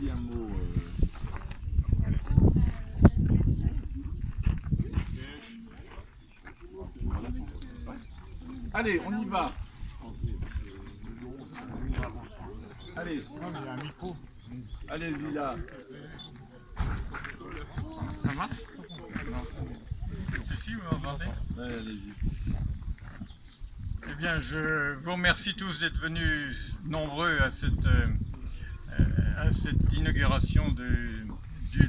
dit un mot. Allez, on y va. Allez. Non, mais il y a un micro. Allez-y là. Ça marche? Si, vous m'entendez? Ouais, allez-y. Eh bien, je vous remercie tous d'être venus nombreux à cette inauguration du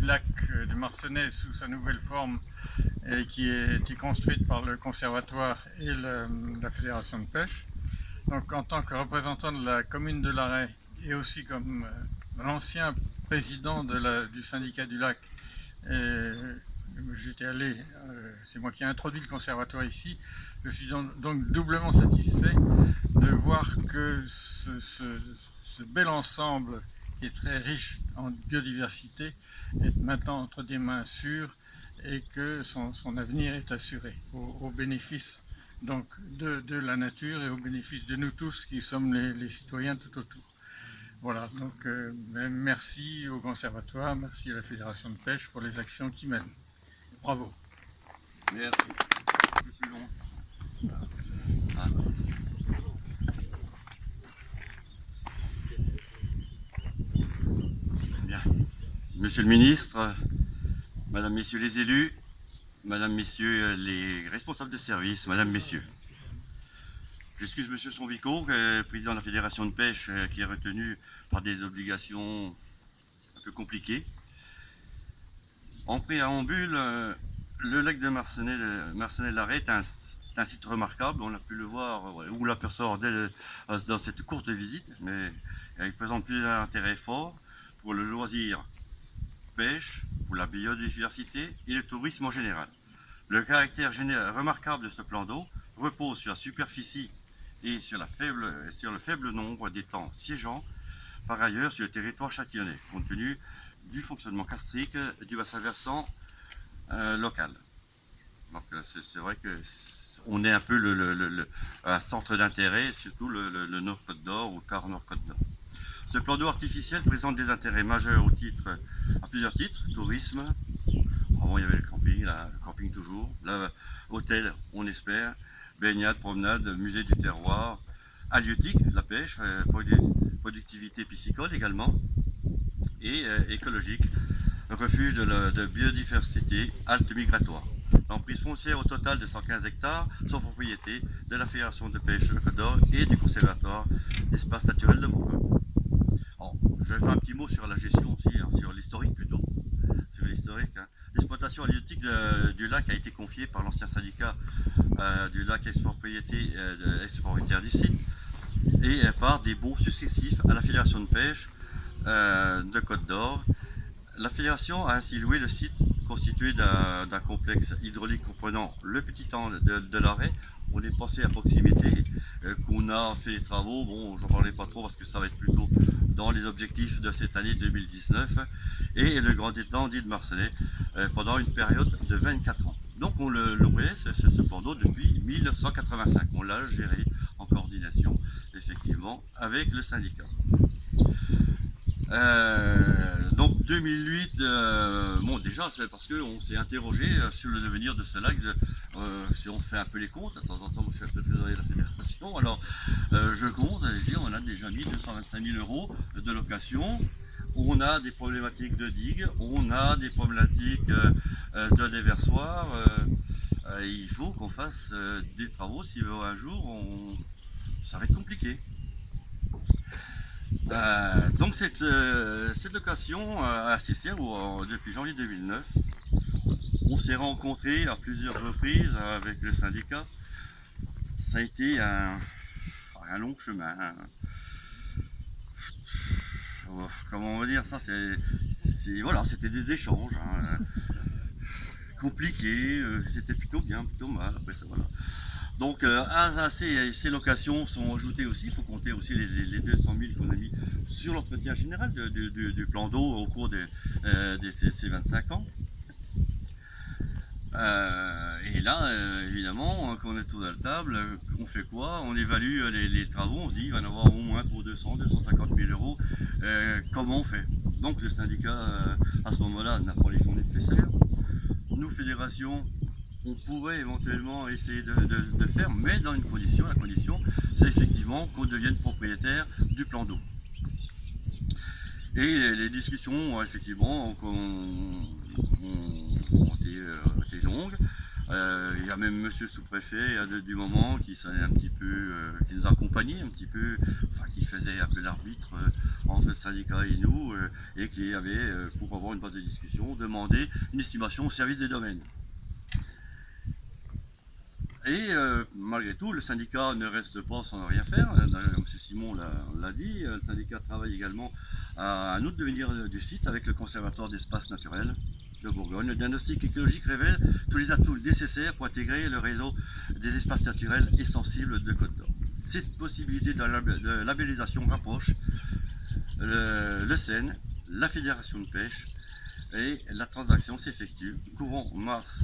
lac de Marcenais sous sa nouvelle forme et qui a été construite par le Conservatoire et la Fédération de pêche. Donc, en tant que représentant de la commune de Larey et aussi comme l'ancien président du syndicat du lac, j'étais allé, c'est moi qui ai introduit le conservatoire ici, je suis donc doublement satisfait de voir que ce bel ensemble qui est très riche en biodiversité est maintenant entre des mains sûres et que son avenir est assuré au bénéfice donc de la nature et au bénéfice de nous tous qui sommes les citoyens tout autour. Voilà, donc merci au Conservatoire, merci à la Fédération de pêche pour les actions qu'ils mènent. Bravo. Merci. Plus long. Bien. Monsieur le ministre, Madame, Messieurs les élus, Madame, Messieurs les responsables de service, Madame, Messieurs. J'excuse Monsieur Sonvico, président de la Fédération de pêche, qui est retenu par des obligations un peu compliquées. En préambule, le lac de Marcenais-Larey est un site remarquable, on a pu le voir, ou l'apercevoir dans cette courte visite, mais il présente plusieurs intérêts forts pour le loisir pêche, pour la biodiversité et le tourisme en général. Le caractère remarquable de ce plan d'eau repose sur la superficie et sur le faible nombre d'étangs siégeants, par ailleurs sur le territoire châtillonnais, compte tenu du fonctionnement kastrique du bassin versant local. Donc c'est vrai qu'on est un peu un centre d'intérêt, surtout le Nord Côte d'Or ou le quart Nord Côte d'Or. Ce plan d'eau artificiel présente des intérêts majeurs à plusieurs titres: tourisme, avant il y avait le camping toujours, hôtel on espère, baignade, promenade, musée du terroir, halieutique, la pêche, productivité piscicole également, et écologique, refuge de biodiversité, halte migratoire. L'emprise foncière au total de 115 hectares sont propriété de la Fédération de pêche de Côte d'Or et du Conservatoire d'espaces naturels de Bourgogne. Je vais faire un petit mot sur la gestion aussi, sur l'historique plutôt. Sur l'historique. L'exploitation halieutique du lac a été confiée par l'ancien syndicat du lac ex-propriétaire du site et par des baux successifs à la Fédération de pêche de Côte d'Or. La Fédération a ainsi loué le site constitué d'un complexe hydraulique comprenant le petit temps de Larey. On est passé à proximité, qu'on a fait les travaux, bon j'en parlais pas trop parce que ça va être plutôt dans les objectifs de cette année 2019, et le grand étang dit de Marcenais pendant une période de 24 ans. Donc on le louait, ce plan d'eau, depuis 1985. On l'a géré en coordination effectivement avec le syndicat. Donc 2008, bon déjà c'est parce qu'on s'est interrogé sur le devenir de ce lac, si on fait un peu les comptes, de temps en temps je suis un peu trésorier de la fédération, alors je compte, et on a déjà mis 225 000 € de location, on a des problématiques de digue, on a des problématiques de déversoir, il faut qu'on fasse des travaux, si un jour ça va être compliqué. Donc cette location a cessé depuis janvier 2009. On s'est rencontrés à plusieurs reprises avec le syndicat. Ça a été un long chemin. Comment on va dire ça, voilà, c'était des échanges compliqués. C'était plutôt bien, plutôt mal. Après ça, voilà. Donc à ces locations sont ajoutées aussi, il faut compter aussi les 200 000 qu'on a mis sur l'entretien général du plan d'eau au cours de ces 25 ans. Et là, évidemment, quand on est autour de la table, on fait quoi? On évalue les travaux, on se dit il va y en avoir au moins pour 200, 250 000 €. Comment on fait? Donc le syndicat, à ce moment-là, n'a pas les fonds nécessaires. Nous, fédération, on pourrait éventuellement essayer de faire, mais dans une condition. La condition, c'est effectivement qu'on devienne propriétaire du plan d'eau. Et les discussions, effectivement, ont été longues. Il y a même monsieur le sous-préfet du moment qui qui nous accompagnait un petit peu, enfin qui faisait un peu l'arbitre entre le syndicat et nous, et qui avait, pour avoir une base de discussion, demandé une estimation au service des domaines. Et malgré tout, le syndicat ne reste pas sans rien faire. M. Simon l'a dit, le syndicat travaille également à un autre devenir du site avec le conservatoire d'espaces naturels de Bourgogne. Le diagnostic écologique révèle tous les atouts nécessaires pour intégrer le réseau des espaces naturels et sensibles de Côte d'Or. Cette possibilité de labellisation rapproche le SEN, la Fédération de pêche, et la transaction s'effectue courant mars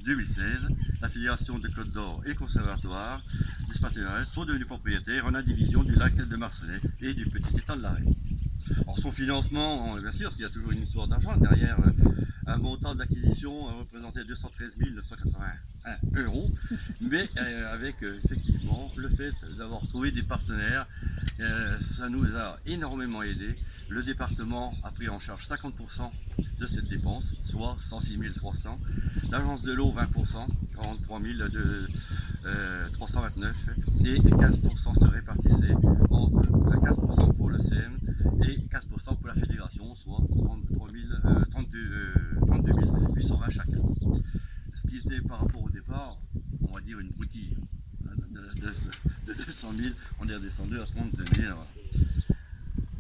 2016. La Fédération de Côte d'Or et le Conservatoire d'espaces naturels sont devenus propriétaires en indivision du lac de Marseillais et du petit étang de la Reine. Alors son financement, bien sûr, parce qu'il y a toujours une histoire d'argent derrière, un montant d'acquisition représentait 213 981 €, mais avec effectivement le fait d'avoir trouvé des partenaires, ça nous a énormément aidé. Le département a pris en charge 50% de cette dépense, soit 106 300. L'agence de l'eau 20%, 43 329, et 15% se répartissaient entre 15% pour le CM et 15% pour la fédération, soit 32 820 chacun. Ce qui était par rapport au départ, on va dire une broutille de 200 000, on est redescendu à 32 000.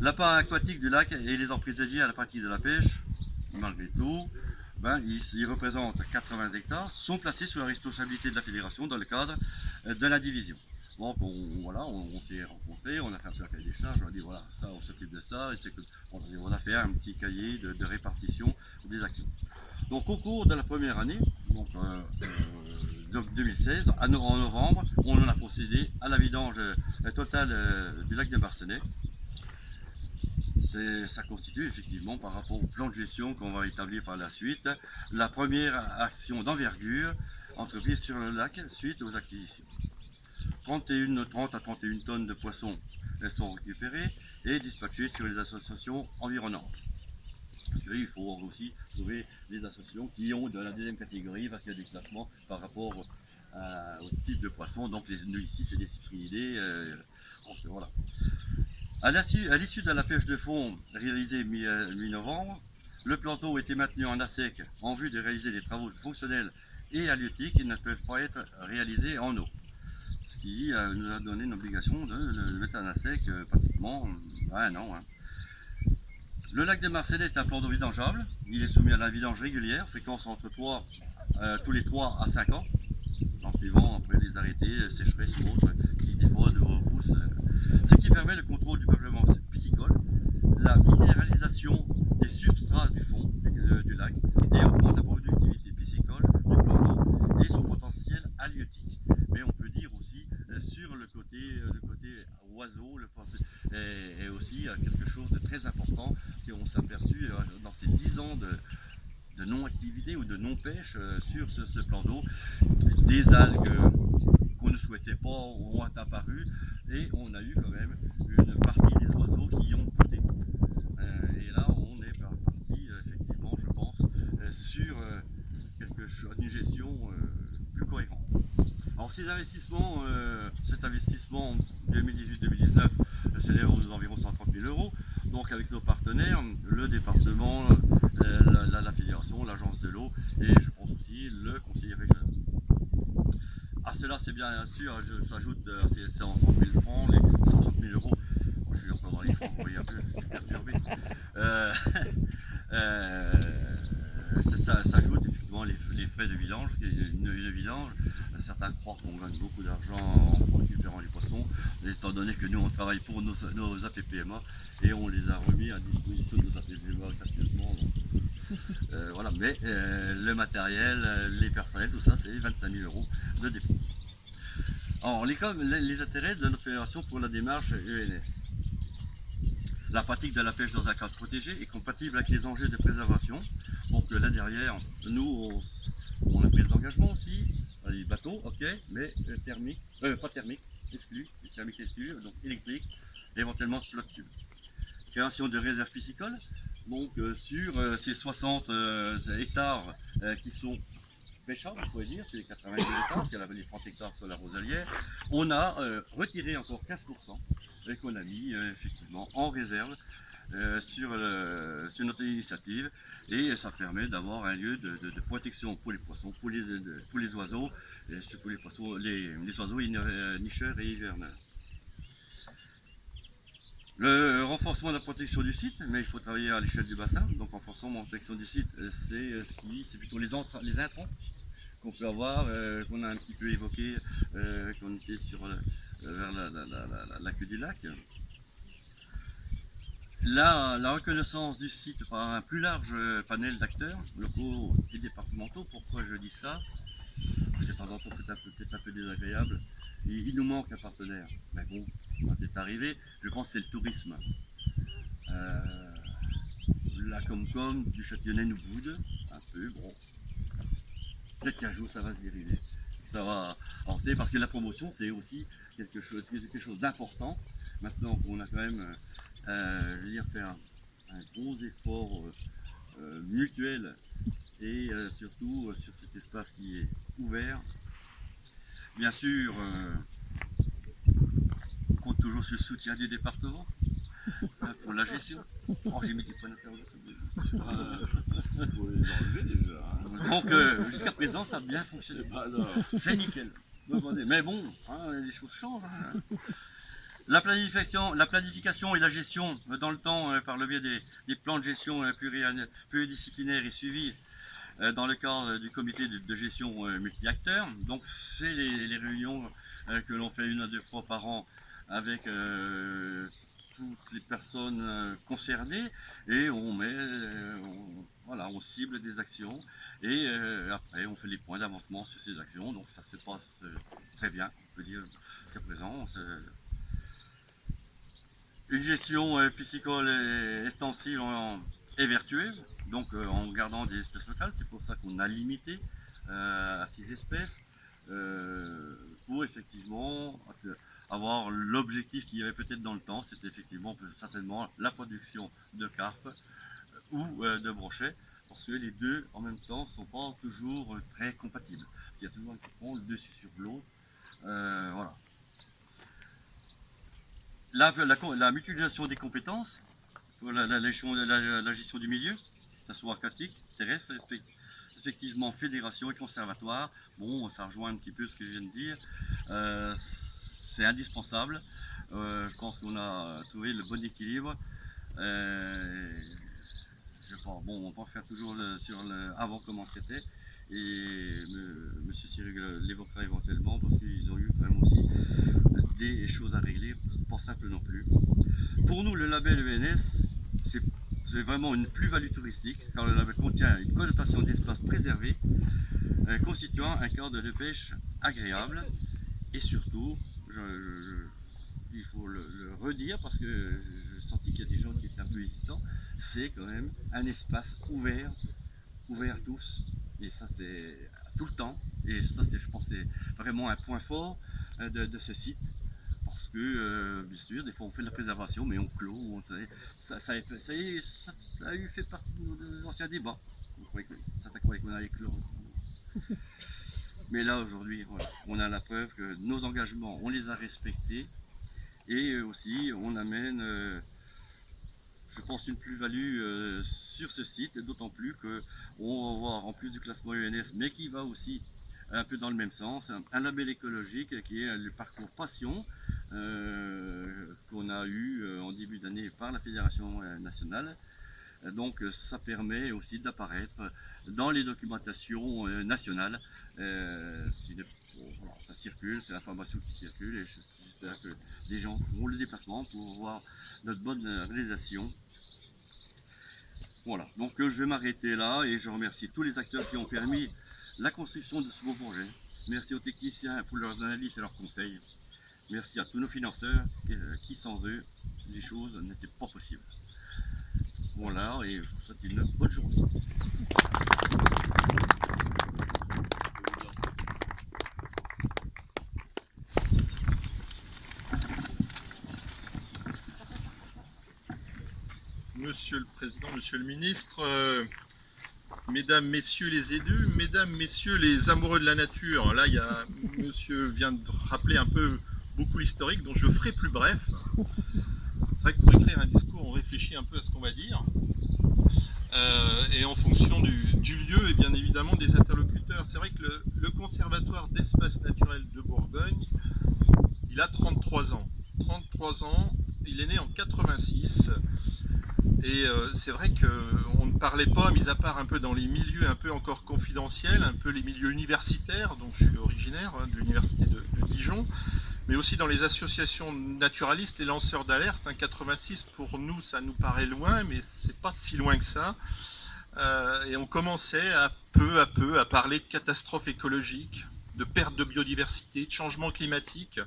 L'appât aquatique du lac et les emprises dédiées à la pratique de la pêche, malgré tout, ils représentent 80 hectares, sont placés sous la responsabilité de la fédération dans le cadre de la division. Donc on s'est rencontrés, on a fait un peu un cahier des charges, on a dit voilà, ça on s'occupe de ça, et on a fait un petit cahier de répartition des actions. Donc au cours de la première année, donc 2016, en novembre, on en a procédé à la vidange totale du lac de Marseillais. Ça constitue effectivement, par rapport au plan de gestion qu'on va établir par la suite, la première action d'envergure entreprise sur le lac suite aux acquisitions. 30 à 31 tonnes de poissons sont récupérées et dispatchées sur les associations environnantes. Parce qu'il faut aussi trouver des associations qui ont de la deuxième catégorie, parce qu'il y a des classements par rapport au type de poisson. Donc nous ici c'est des citrinidés. Voilà. À l'issue de la pêche de fond réalisée mi-novembre, le plan d'eau était maintenu en ASEC en vue de réaliser des travaux fonctionnels et halieutiques qui ne peuvent pas être réalisés en eau. Ce qui nous a donné une obligation de le mettre en ASEC pratiquement un an. Le lac de Marseillais est un plan d'eau vidangeable. Il est soumis à la vidange régulière, fréquence entre tous les 3 à 5 ans, en suivant après les arrêtés, sécheresse ou autres, qui des fois nous repoussent. Ce qui permet le contrôle du peuplement piscicole, la minéralisation des substrats du fond du lac et augmente la productivité piscicole du plan d'eau et son potentiel halieutique. Mais on peut dire aussi sur le côté oiseau est aussi quelque chose de très important qu'on s'est aperçu dans ces 10 ans de non-activité ou de non-pêche sur ce plan d'eau. Des algues qu'on ne souhaitait pas ont apparu et on a eu quand même une partie des oiseaux qui ont goûté. Et là on est parti effectivement, je pense, sur une gestion plus cohérente. Alors cet investissement en 2018-2019 s'élève aux environ 130 000 €. Donc avec nos partenaires, le département, la fédération, l'agence de l'eau et je pense aussi le conseiller régional. À cela, c'est bien sûr, s'ajoute ces 130 000 francs, les 130 000 €. Je suis encore dans les francs, vous voyez un peu, je suis perturbé. Ça s'ajoute effectivement les frais de vidange. Une vidange, certains croient qu'on gagne beaucoup d'argent en récupérant les poissons, étant donné que nous on travaille pour nos APPMA et on les a remis à disposition de nos APPMA gracieusement. Voilà, mais le matériel, les personnels, tout ça, c'est 25 000 € de dépenses. Alors, les intérêts de notre fédération pour la démarche ENS. La pratique de la pêche dans un cadre protégé est compatible avec les enjeux de préservation. Donc là derrière, nous, on a pris des engagements aussi. Les bateaux, ok, mais thermique, pas thermique, exclu, thermique exclu, donc électrique, éventuellement flotte tube. Création de réserves piscicoles, donc sur ces 60 hectares qui sont pêchables, on pourrait dire, sur les 90 hectares, parce qu'il y avait les 30 hectares sur la Roselière, on a retiré encore 15% qu'on a mis effectivement en réserve sur notre initiative, et ça permet d'avoir un lieu de protection pour les poissons, pour les oiseaux, et surtout les poissons, les oiseaux nicheurs et hiverneurs. Le renforcement de la protection du site, mais il faut travailler à l'échelle du bassin. Donc renforcement de la protection du site, c'est plutôt les intrants qu'on peut avoir, qu'on a un petit peu évoqué, qu'on était vers la queue du lac. La reconnaissance du site par un plus large panel d'acteurs locaux et départementaux. Pourquoi je dis ça? Parce que de temps en temps c'est peut-être un peu désagréable. Il nous manque un partenaire. Mais bon, c'est arrivé. Je pense que c'est le tourisme. La Comcom du Châtillonnais nous boude un peu. Bon, peut-être qu'un jour ça va se dériver. Ça va avancer parce que la promotion c'est aussi quelque chose d'important. Maintenant qu'on a quand même, je veux dire, fait un gros effort mutuel et surtout sur cet espace qui est ouvert. Bien sûr, on compte toujours sur le soutien du département pour la gestion. Oh, j'ai mis des points d'interrogation. Faut les enlever déjà. Hein. Donc jusqu'à présent ça a bien fonctionné. Alors, C'est nickel. Mais bon, hein, les choses changent. Hein. La planification et la gestion dans le temps par le biais des plans de gestion pluridisciplinaires et suivis dans le cadre du comité de gestion multi-acteurs. Donc c'est les réunions que l'on fait 1 à 2 fois par an avec toutes les personnes concernées, et on on cible des actions, et après on fait les points d'avancement sur ces actions. Donc ça se passe très bien, on peut dire jusqu'à présent. Une gestion piscicole extensive et vertueuse, donc en gardant des espèces locales. C'est pour ça qu'on a limité à 6 espèces, pour effectivement avoir l'objectif qu'il y avait peut-être dans le temps, c'était effectivement certainement la production de carpe ou de brochet, parce que les deux en même temps ne sont pas toujours très compatibles. Il y a toujours un qui prend le dessus sur l'autre. Voilà. La mutualisation des compétences pour la gestion du milieu, que ce soit aquatique, terrestre, respectivement fédération et conservatoire. Bon, ça rejoint un petit peu ce que je viens de dire. C'est indispensable. Je pense qu'on a trouvé le bon équilibre. Bon, on va faire toujours avant comment c'était. Et M. Cyril l'évoquera éventuellement, parce qu'ils ont eu quand même aussi des choses à régler, pas simple non plus. Pour nous, le label ENS, c'est vraiment une plus-value touristique, car le label contient une connotation d'espace préservé, constituant un cadre de pêche agréable, et surtout, il faut le redire, parce que j'ai senti qu'il y a des gens qui étaient un peu hésitants, c'est quand même un espace ouvert à tous, et ça c'est tout le temps, et ça c'est, je pense, c'est vraiment un point fort de ce site, parce que bien sûr des fois on fait de la préservation mais on clôt, ça a eu fait partie de nos anciens débats. Certains croyaient qu'on allait clore, mais là aujourd'hui voilà, on a la preuve que nos engagements on les a respectés, et aussi on amène je pense une plus-value sur ce site, d'autant plus qu'on va voir, en plus du classement ENS, mais qui va aussi un peu dans le même sens, un label écologique qui est le parcours Passion, qu'on a eu en début d'année par la Fédération nationale. Donc ça permet aussi d'apparaître dans les documentations nationales. Voilà, ça circule, c'est l'information qui circule, et j'espère que les gens feront le déplacement pour voir notre bonne réalisation. Voilà, donc je vais m'arrêter là, et je remercie tous les acteurs qui ont permis la construction de ce beau projet. Merci aux techniciens pour leurs analyses et leurs conseils. Merci à tous nos financeurs qui sans eux les choses n'étaient pas possibles. Voilà, et je vous souhaite une bonne journée. Monsieur le Président, Monsieur le Ministre, Mesdames, Messieurs les élus, Mesdames, Messieurs les amoureux de la nature. Là, Monsieur vient de rappeler un peu beaucoup l'historique, dont je ferai plus bref. C'est vrai que pour écrire un discours, on réfléchit un peu à ce qu'on va dire. Et en fonction du lieu et bien évidemment des interlocuteurs. C'est vrai que le Conservatoire d'espaces naturels de Bourgogne, il a 33 ans. 33 ans, il est né en 86. Et c'est vrai qu'on ne parlait pas, mis à part un peu dans les milieux un peu encore confidentiels, un peu les milieux universitaires, dont je suis originaire, de l'université de Dijon, mais aussi dans les associations naturalistes, les lanceurs d'alerte. 86, pour nous, ça nous paraît loin, mais c'est pas si loin que ça. Et on commençait à peu à parler de catastrophes écologiques, de perte de biodiversité, de changement climatique,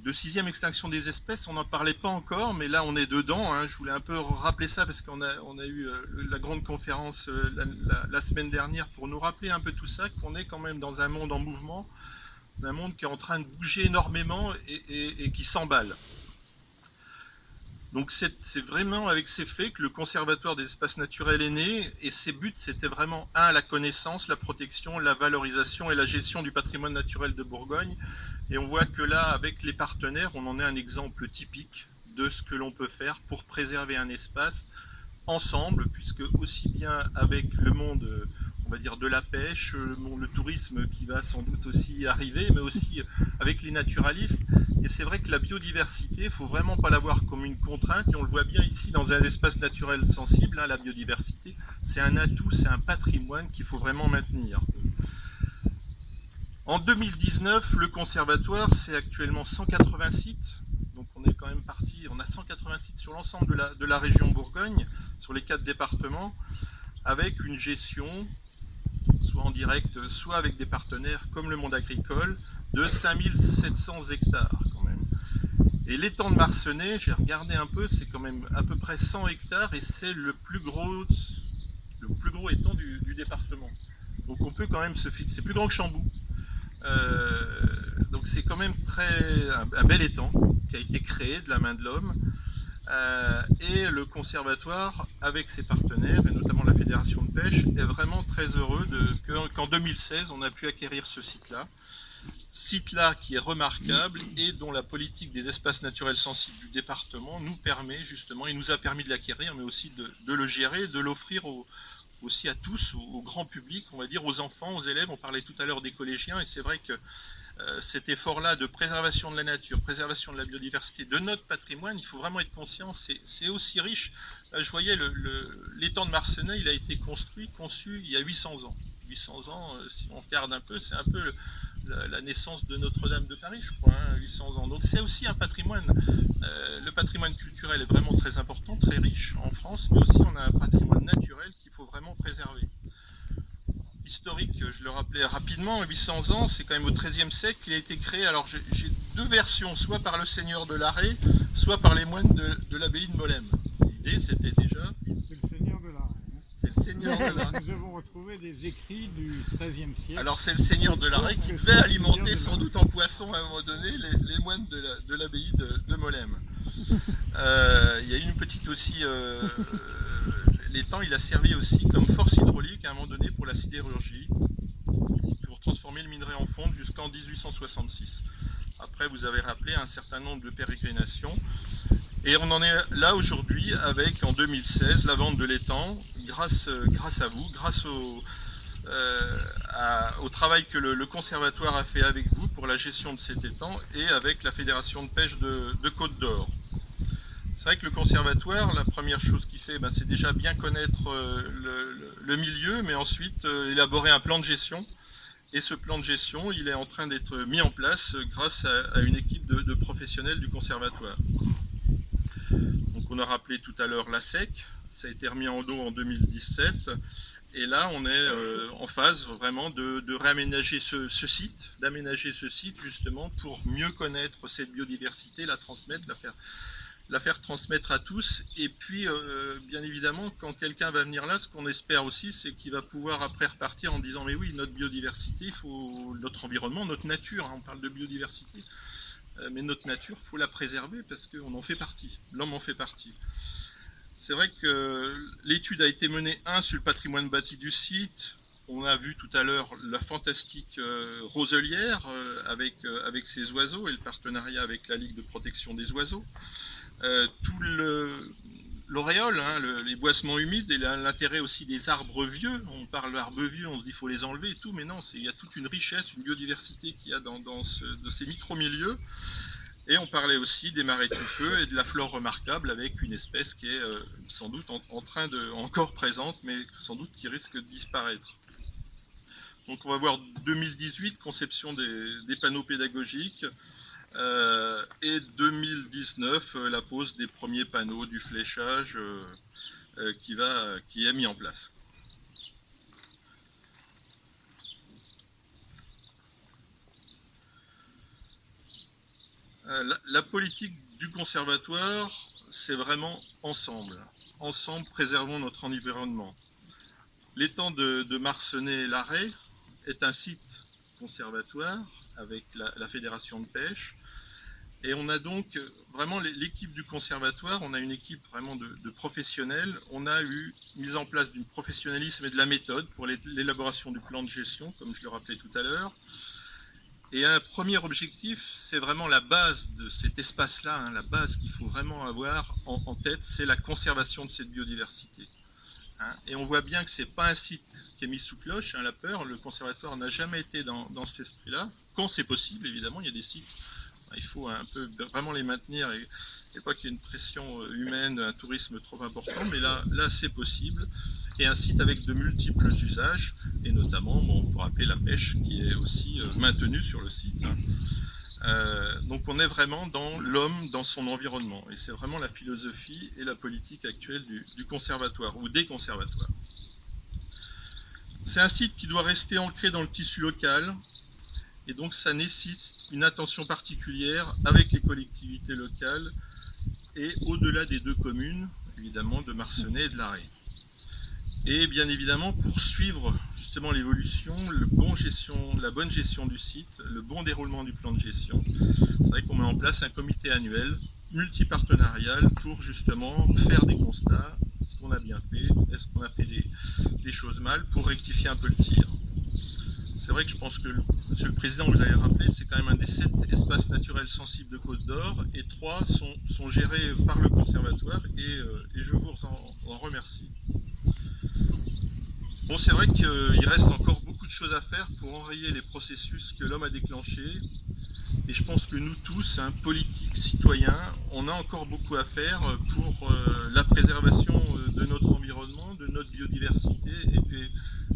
de 6e extinction des espèces. On n'en parlait pas encore, mais là on est dedans. Je voulais un peu rappeler ça parce qu'on a eu la grande conférence la semaine dernière pour nous rappeler un peu tout ça, qu'on est quand même dans un monde en mouvement, un monde qui est en train de bouger énormément et qui s'emballe. Donc c'est vraiment avec ces faits que le Conservatoire des espaces naturels est né, et ses buts c'était vraiment la connaissance, la protection, la valorisation et la gestion du patrimoine naturel de Bourgogne. Et on voit que là, avec les partenaires, on en est un exemple typique de ce que l'on peut faire pour préserver un espace ensemble, puisque aussi bien avec le monde, on va dire, de la pêche, le tourisme qui va sans doute aussi arriver, mais aussi avec les naturalistes. Et c'est vrai que la biodiversité, il ne faut vraiment pas la voir comme une contrainte, et on le voit bien ici dans un espace naturel sensible, la biodiversité, c'est un atout, c'est un patrimoine qu'il faut vraiment maintenir. En 2019, le conservatoire, c'est actuellement 180 sites. Donc on est quand même parti, on a 180 sites sur l'ensemble de la région Bourgogne, sur les 4 départements, avec une gestion, soit en direct, soit avec des partenaires comme le monde agricole, de 5700 hectares quand même. Et l'étang de Marcenais, j'ai regardé un peu, c'est quand même à peu près 100 hectares et c'est le plus gros étang du département. Donc on peut quand même se fixer, c'est plus grand que Chambou. Donc c'est quand même un bel étang qui a été créé de la main de l'homme, et le conservatoire avec ses partenaires et notamment la fédération de pêche est vraiment très heureux qu'en 2016 on a pu acquérir ce site-là qui est remarquable et dont la politique des espaces naturels sensibles du département nous permet justement, il nous a permis de l'acquérir, mais aussi de le gérer, de l'offrir aussi à tous, au grand public, on va dire, aux enfants, aux élèves. On parlait tout à l'heure des collégiens, et c'est vrai que cet effort-là de préservation de la nature, préservation de la biodiversité, de notre patrimoine, il faut vraiment être conscient, c'est aussi riche. Là, je voyais l'étang de Marcenais, il a été conçu il y a 800 ans. 800 ans, si on regarde un peu, c'est un peu la naissance de Notre-Dame de Paris, je crois, 800 ans. Donc c'est aussi un patrimoine. Le patrimoine culturel est vraiment très important, très riche en France, mais aussi on a un patrimoine naturel qu'il faut vraiment préserver. Historique, je le rappelais rapidement, 800 ans, c'est quand même au XIIIe siècle qu'il a été créé. Alors j'ai 2 versions, soit par le seigneur de Larrey, soit par les moines de l'abbaye de Molesme. L'idée c'était déjà... C'est le seigneur de Larrey. C'est le seigneur de Larrey. Nous avons retrouvé des écrits du XIIIe siècle. Alors c'est le seigneur de Larrey qui devait alimenter sans doute en poisson à un moment donné les moines de l'abbaye de Molesme. Il y a une petite aussi... l'étang, il a servi aussi comme force hydraulique à un moment donné pour la sidérurgie, pour transformer le minerai en fonte jusqu'en 1866. Après, vous avez rappelé un certain nombre de pérégrinations. Et on en est là aujourd'hui avec, en 2016, la vente de l'étang, grâce à vous, grâce au travail que le conservatoire a fait avec vous pour la gestion de cet étang et avec la fédération de pêche de Côte d'Or. C'est vrai que le conservatoire, la première chose qu'il fait, c'est déjà bien connaître le milieu, mais ensuite élaborer un plan de gestion. Et ce plan de gestion, il est en train d'être mis en place grâce à une équipe de professionnels du conservatoire. Donc on a rappelé tout à l'heure la SEC, ça a été remis en dos en 2017. Et là, on est en phase vraiment de réaménager ce site, d'aménager ce site justement pour mieux connaître cette biodiversité, la transmettre, la faire transmettre à tous. Et puis, bien évidemment, quand quelqu'un va venir là, ce qu'on espère aussi, c'est qu'il va pouvoir après repartir en disant mais oui, notre biodiversité, il faut notre environnement, notre nature, hein, on parle de biodiversité, mais notre nature, il faut la préserver parce qu'on en fait partie, l'homme en fait partie. C'est vrai que l'étude a été menée, sur le patrimoine bâti du site. On a vu tout à l'heure la fantastique roselière avec ses oiseaux et le partenariat avec la Ligue de protection des oiseaux. Tout l'auréole, hein, les boisements humides et l'intérêt aussi des arbres vieux. On parle d'arbres vieux, on se dit qu'il faut les enlever et tout, mais non, il y a toute une richesse, une biodiversité qu'il y a de ces micro-milieux. Et on parlait aussi des marais touffeux et de la flore remarquable avec une espèce qui est sans doute en train encore présente, mais sans doute qui risque de disparaître. Donc on va voir 2018, conception des panneaux pédagogiques, et 2019, la pose des premiers panneaux, du fléchage qui est mis en place. La politique du conservatoire, c'est vraiment ensemble. Ensemble, préservons notre environnement. L'étang de Marcenay-Larrey est un site conservatoire avec la Fédération de pêche. Et on a donc vraiment l'équipe du conservatoire, on a une équipe vraiment de professionnels. On a eu mise en place du professionnalisme et de la méthode pour l'élaboration du plan de gestion, comme je le rappelais tout à l'heure. Et un premier objectif, c'est vraiment la base de cet espace-là, hein, la base qu'il faut vraiment avoir en tête, c'est la conservation de cette biodiversité. Hein. Et on voit bien que ce n'est pas un site qui est mis sous cloche, hein, la peur, le conservatoire n'a jamais été dans cet esprit-là. Quand c'est possible, évidemment, il y a des sites, il faut un peu vraiment les maintenir et pas qu'il y ait une pression humaine, un tourisme trop important, mais là c'est possible. Et un site avec de multiples usages, et notamment, on peut rappeler la pêche qui est aussi maintenue sur le site. Hein. Donc on est vraiment dans l'homme, dans son environnement. Et c'est vraiment la philosophie et la politique actuelle du conservatoire, ou des conservatoires. C'est un site qui doit rester ancré dans le tissu local, et donc ça nécessite une attention particulière avec les collectivités locales, et au-delà des deux communes, évidemment, de Marcenay et de Larrey. Et bien évidemment, pour suivre justement l'évolution, la bonne gestion du site, le bon déroulement du plan de gestion, c'est vrai qu'on met en place un comité annuel multipartenarial pour justement faire des constats. Est-ce qu'on a bien fait? Est-ce qu'on a fait des choses mal pour rectifier un peu le tir? C'est vrai que je pense que, Monsieur le Président, vous avez rappelé, c'est quand même un des 7 espaces naturels sensibles de Côte d'Or, et 3 sont gérés par le conservatoire, et je vous en remercie. Bon, c'est vrai qu'il reste encore beaucoup de choses à faire pour enrayer les processus que l'homme a déclenchés, et je pense que nous tous, hein, politiques, citoyens, on a encore beaucoup à faire pour la préservation de notre environnement, de notre biodiversité, et puis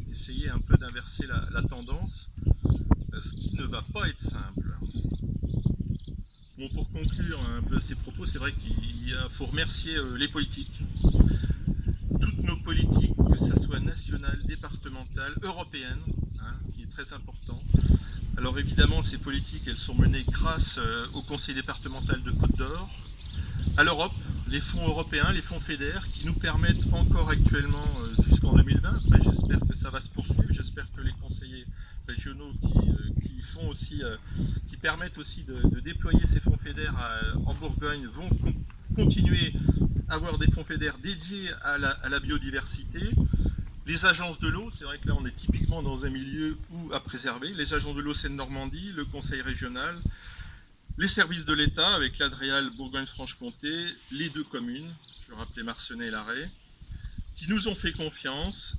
essayer un peu d'inverser la tendance, ce qui ne va pas être simple. Bon, pour conclure un peu ces propos, c'est vrai qu'il faut remercier les politiques, toutes nos politiques, que ce soit nationales, départementales, européennes, hein, qui est très important. Alors évidemment, ces politiques, elles sont menées grâce au Conseil départemental de Côte d'Or, à l'Europe, les fonds européens, les fonds FEDER, qui nous permettent encore actuellement jusqu'en 2020. Après, j'espère que ça va se poursuivre. J'espère que les conseillers régionaux qui permettent aussi de déployer ces fonds FEDER en Bourgogne vont continuer à avoir des fonds FEDER dédiés à la biodiversité. Les agences de l'eau, c'est vrai que là on est typiquement dans un milieu à préserver. Les agences de l'eau Seine-Normandie, le conseil régional, les services de l'État avec l'Adréal Bourgogne-Franche-Comté, les deux communes, je vais rappeler Marcenay et Larrey, qui nous ont fait confiance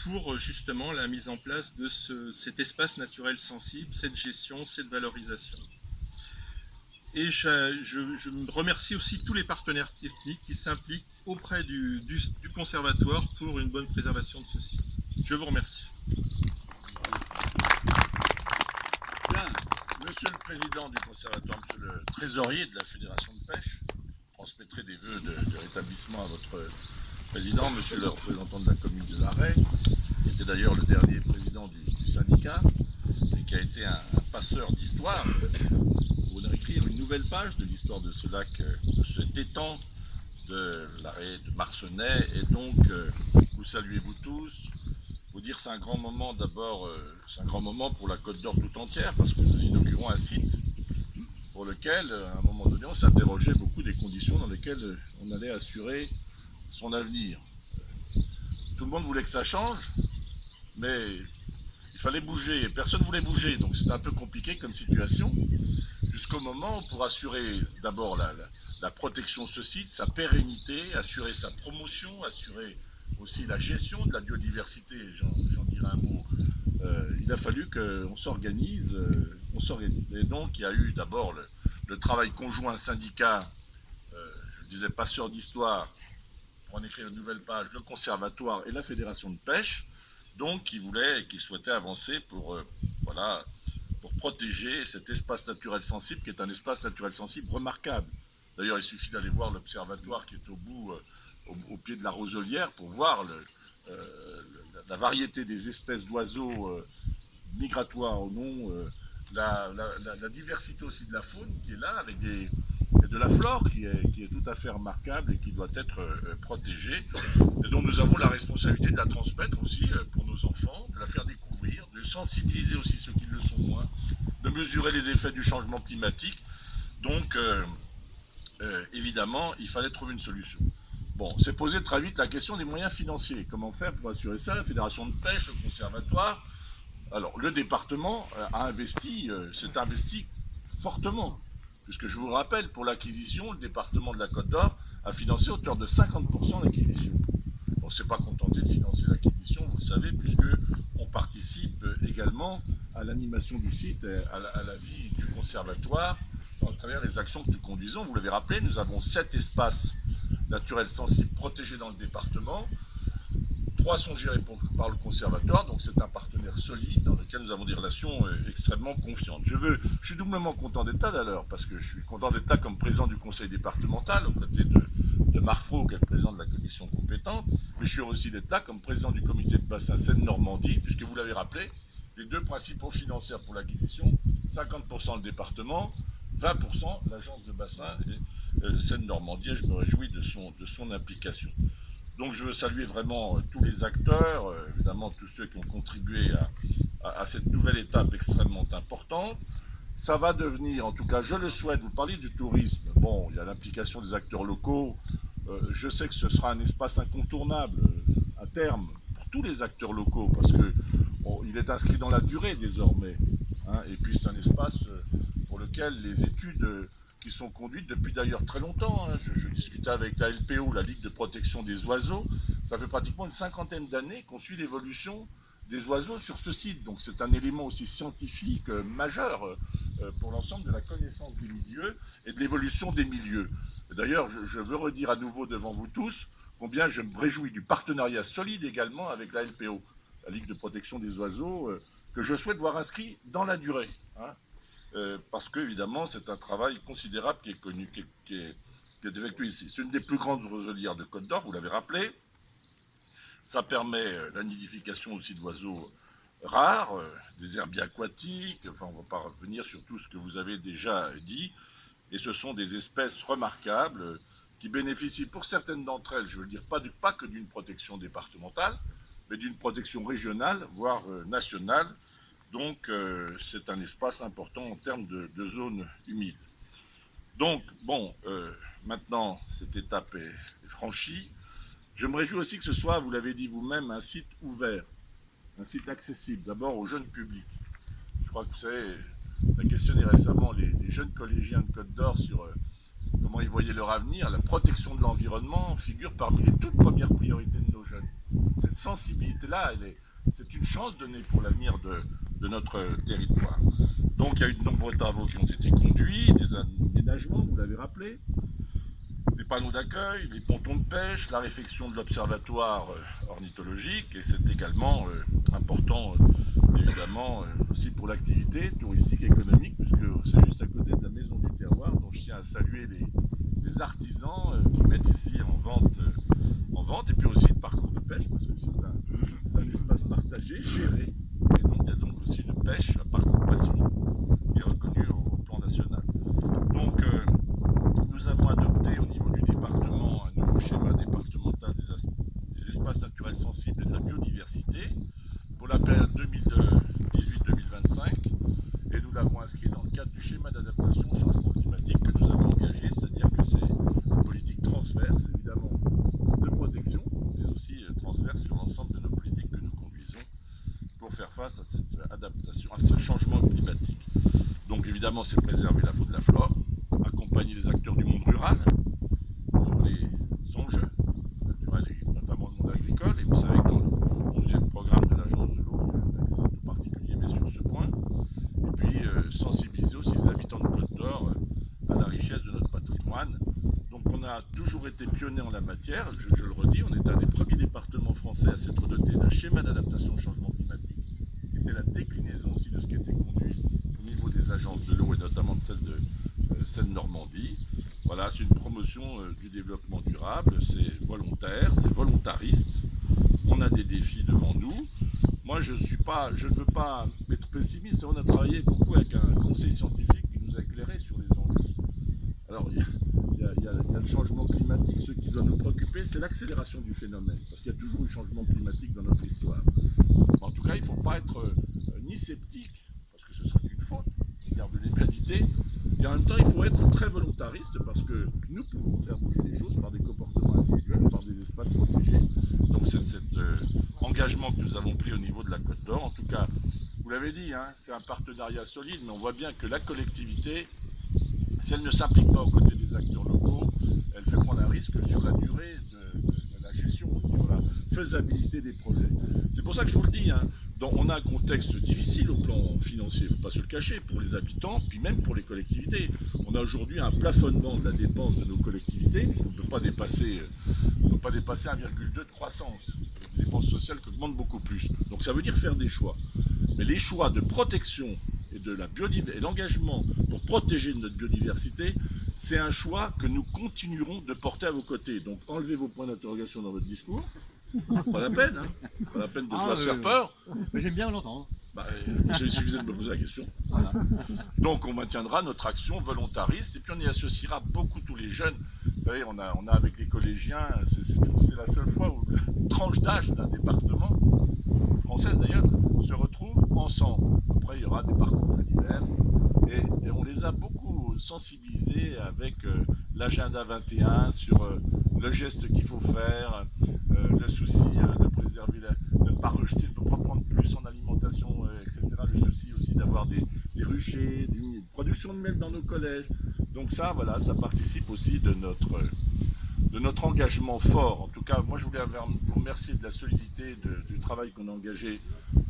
pour justement la mise en place de cet espace naturel sensible, cette gestion, cette valorisation. Et je remercie aussi tous les partenaires techniques qui s'impliquent auprès du conservatoire pour une bonne préservation de ce site. Je vous remercie. Bien. Monsieur le Président du Conservatoire, Monsieur le Trésorier de la Fédération de pêche, transmettrai des vœux de rétablissement à votre Président, Monsieur le représentant de la commune de Larrey, qui était d'ailleurs le dernier président du syndicat, et qui a été un passeur d'histoire, pour écrire une nouvelle page de l'histoire l'histoire de ce lac, de cet étang de l'arrêt de Marcenais. Et donc, vous saluez vous tous. Vous dire c'est un grand moment d'abord, c'est un grand moment pour la Côte d'Or tout entière, parce que nous inaugurons un site pour lequel, à un moment donné, on s'interrogeait beaucoup des conditions dans lesquelles on allait assurer son avenir. Tout le monde voulait que ça change, mais il fallait bouger, et personne ne voulait bouger, donc c'était un peu compliqué comme situation, jusqu'au moment où pour assurer d'abord la protection de ce site, sa pérennité, assurer sa promotion, assurer aussi la gestion de la biodiversité, j'en dirai un mot, il a fallu qu'on s'organise, Et donc il y a eu d'abord le travail conjoint syndicat, je disais passeur d'histoire, pour en écrire une nouvelle page, le conservatoire et la fédération de pêche, donc qui souhaitaient avancer pour protéger cet espace naturel sensible, qui est un espace naturel sensible remarquable. D'ailleurs, il suffit d'aller voir l'observatoire qui est au bout, au pied de la Roselière, pour voir la variété des espèces d'oiseaux migratoires ou non, la diversité aussi de la faune qui est là, avec de la flore qui est tout à fait remarquable et qui doit être protégée, et dont nous avons la responsabilité de la transmettre aussi pour nos enfants, de la faire découvrir, de sensibiliser aussi ceux qui le sont moins, de mesurer les effets du changement climatique. Donc, évidemment, il fallait trouver une solution. Bon, c'est posé très vite la question des moyens financiers. Comment faire pour assurer ça? La fédération de pêche, le conservatoire. Alors, le département s'est investi fortement. Puisque je vous rappelle, pour l'acquisition, le département de la Côte d'Or a financé à hauteur de 50% l'acquisition. On ne s'est pas contenté de financer l'acquisition, vous le savez, puisqu'on participe également à l'animation du site, à la vie du conservatoire, à travers les actions que nous conduisons. Vous l'avez rappelé, nous avons 7 espaces naturels sensibles protégés dans le département. 3 sont gérés par le conservatoire, donc c'est un partenaire solide dans lequel nous avons des relations extrêmement confiantes. Je suis doublement content d'être là d'ailleurs, parce que je suis content d'être là comme président du conseil départemental, aux côtés de Marc Fro, qui est le président de la commission compétente, mais je suis aussi d'être là comme président du comité de bassin Seine-Normandie, puisque vous l'avez rappelé, les 2 principaux financiers pour l'acquisition, 50% le département, 20% l'agence de bassin et Seine-Normandie, et je me réjouis de son implication. Donc je veux saluer vraiment tous les acteurs, évidemment tous ceux qui ont contribué à cette nouvelle étape extrêmement importante. Ça va devenir, en tout cas je le souhaite, vous parlez du tourisme, bon, il y a l'implication des acteurs locaux, je sais que ce sera un espace incontournable à terme pour tous les acteurs locaux, parce qu'il est inscrit dans la durée désormais, hein, et puis c'est un espace pour lequel les études qui sont conduites depuis d'ailleurs très longtemps. Hein. Je discutais avec la LPO, la Ligue de protection des oiseaux. Ça fait pratiquement une 50aine d'années qu'on suit l'évolution des oiseaux sur ce site. Donc c'est un élément aussi scientifique majeur pour l'ensemble de la connaissance des milieux et de l'évolution des milieux. D'ailleurs, je veux redire à nouveau devant vous tous combien je me réjouis du partenariat solide également avec la LPO, la Ligue de protection des oiseaux, que je souhaite voir inscrit dans la durée. Hein. Parce qu'évidemment, c'est un travail considérable qui est connu, qui est effectué ici. C'est une des plus grandes roselières de Côte d'Or, vous l'avez rappelé. Ça permet la nidification aussi d'oiseaux rares, des herbiers aquatiques, enfin on ne va pas revenir sur tout ce que vous avez déjà dit. Et ce sont des espèces remarquables qui bénéficient pour certaines d'entre elles, je veux dire pas que d'une protection départementale, mais d'une protection régionale, voire nationale. Donc, c'est un espace important en termes de zones humides. Donc, bon, maintenant, cette étape est franchie. Je me réjouis aussi que ce soit, vous l'avez dit vous-même, un site ouvert, un site accessible, d'abord au jeune public. Je crois que vous savez, on a questionné récemment les jeunes collégiens de Côte d'Or sur comment ils voyaient leur avenir. La protection de l'environnement figure parmi les toutes premières priorités de nos jeunes. Cette sensibilité-là, c'est une chance donnée pour l'avenir de notre territoire. Donc il y a eu de nombreux travaux qui ont été conduits, des aménagements, vous l'avez rappelé, des panneaux d'accueil, les pontons de pêche, la réfection de l'observatoire ornithologique, et c'est également important, évidemment, aussi pour l'activité touristique et économique, puisque c'est juste à côté de la maison du terroir, dont je tiens à saluer les artisans qui mettent ici en vente, et puis aussi le parcours de pêche, parce que c'est un espace partagé, géré, et donc il y a donc aussi une pêche à parcours passion qui est reconnue au plan national. Donc adopté au niveau du département un nouveau schéma départemental des espaces naturels sensibles et de la biodiversité pour la période 2018-2025. Et nous l'avons inscrit dans le cadre du schéma d'adaptation au changement climatique que nous avons engagé, c'est-à-dire que c'est une politique transverse, évidemment, de protection, mais aussi transverse sur l'ensemble de nos politiques que nous conduisons pour faire face à cette adaptation, à ce changement climatique. Donc évidemment, c'est préserver la faune et la flore, accompagner les acteurs du monde rural sur les enjeux naturels, et notamment le monde agricole. Et vous savez que dans le 11e programme de l'Agence de l'eau, il y a un accent tout particulier mais sur ce point. Et puis sensibiliser aussi les habitants de Côte d'Or à la richesse de notre patrimoine. Donc on a toujours été pionnier en la matière, je le redis, on est un des premiers départements français à s'être doté d'un schéma d'adaptation au changement climatique, qui était la déclinaison aussi de ce qui était conduit au niveau des agences de l'eau et notamment de celle de Seine-Normandie. Voilà, c'est une promotion du développement durable, c'est volontaire, c'est volontariste, on a des défis devant nous. Moi je ne veux pas être pessimiste, on a travaillé beaucoup avec un conseil scientifique qui nous a éclairé sur les enjeux. Alors il y a le changement climatique, ce qui doit nous préoccuper, c'est l'accélération du phénomène, parce qu'il y a toujours eu changement climatique dans notre histoire. En tout cas, il ne faut pas être ni sceptique, parce que ce serait une faute en termes de l'humanité, et en même temps, il faut être très volontariste, parce que nous pouvons faire bouger les choses par des comportements individuels, par des espaces protégés. Donc c'est cet engagement que nous avons pris au niveau de la Côte d'Or. En tout cas, vous l'avez dit, hein, c'est un partenariat solide, mais on voit bien que la collectivité, si elle ne s'implique pas aux côtés des acteurs locaux, elle fait prendre un risque sur la durée de la gestion, sur la faisabilité des projets. C'est pour ça que je vous le dis, hein, on a un contexte difficile au plan financier, il ne faut pas se le cacher, pour les habitants, puis même pour les collectivités. On a aujourd'hui un plafonnement de la dépense de nos collectivités, on ne peut pas dépasser 1,2 de croissance. Les dépenses sociales qui augmentent beaucoup plus. Donc ça veut dire faire des choix. Mais les choix de protection et de la biodiversité, et l'engagement pour protéger notre biodiversité, c'est un choix que nous continuerons de porter à vos côtés. Donc enlevez vos points d'interrogation dans votre discours. Pas la peine, hein. Pas la peine de se faire peur. Mais j'aime bien l'entendre. Il suffisait de me poser la question. Voilà. Donc on maintiendra notre action volontariste et puis on y associera beaucoup tous les jeunes. Vous savez, on a avec les collégiens, c'est la seule fois où une tranche d'âge d'un département, française d'ailleurs, se retrouve ensemble. Après il y aura des parcours très divers et on les a beaucoup sensibilisés avec l'agenda 21 sur le geste qu'il faut faire, le souci de préserver, de ne pas rejeter, de ne pas prendre plus en alimentation, etc. Le souci aussi d'avoir des ruchers, une production de miel dans nos collèges. Donc ça, voilà, ça participe aussi de notre engagement fort. En tout cas, moi je voulais vous remercier de la solidité du travail qu'on a engagé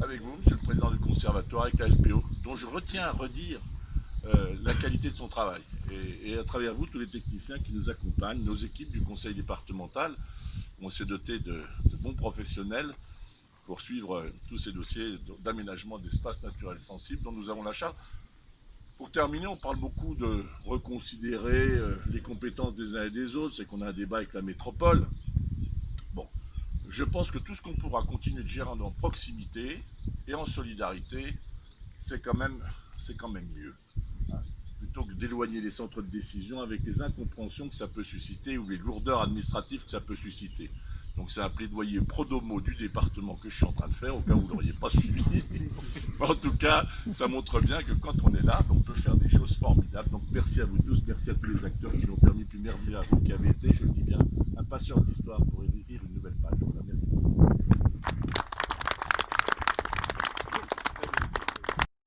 avec vous, Monsieur le Président du Conservatoire, avec la LPO, dont je retiens à redire la qualité de son travail. Et à travers vous, tous les techniciens qui nous accompagnent, nos équipes du conseil départemental, on s'est doté de bons professionnels pour suivre tous ces dossiers d'aménagement d'espaces naturels sensibles dont nous avons la charge. Pour terminer, on parle beaucoup de reconsidérer les compétences des uns et des autres, c'est qu'on a un débat avec la métropole. Bon, je pense que tout ce qu'on pourra continuer de gérer en proximité et en solidarité, c'est quand même mieux. Hein, plutôt que d'éloigner les centres de décision avec les incompréhensions que ça peut susciter ou les lourdeurs administratives que ça peut susciter. Donc c'est un plaidoyer pro domo du département que je suis en train de faire, au cas où vous ne l'auriez pas suivi. En tout cas, ça montre bien que quand on est là, on peut faire des choses formidables. Donc merci à vous tous, merci à tous les acteurs qui l'ont permis, puis merci à vous qui avez été, je le dis bien, un passeur d'histoire pour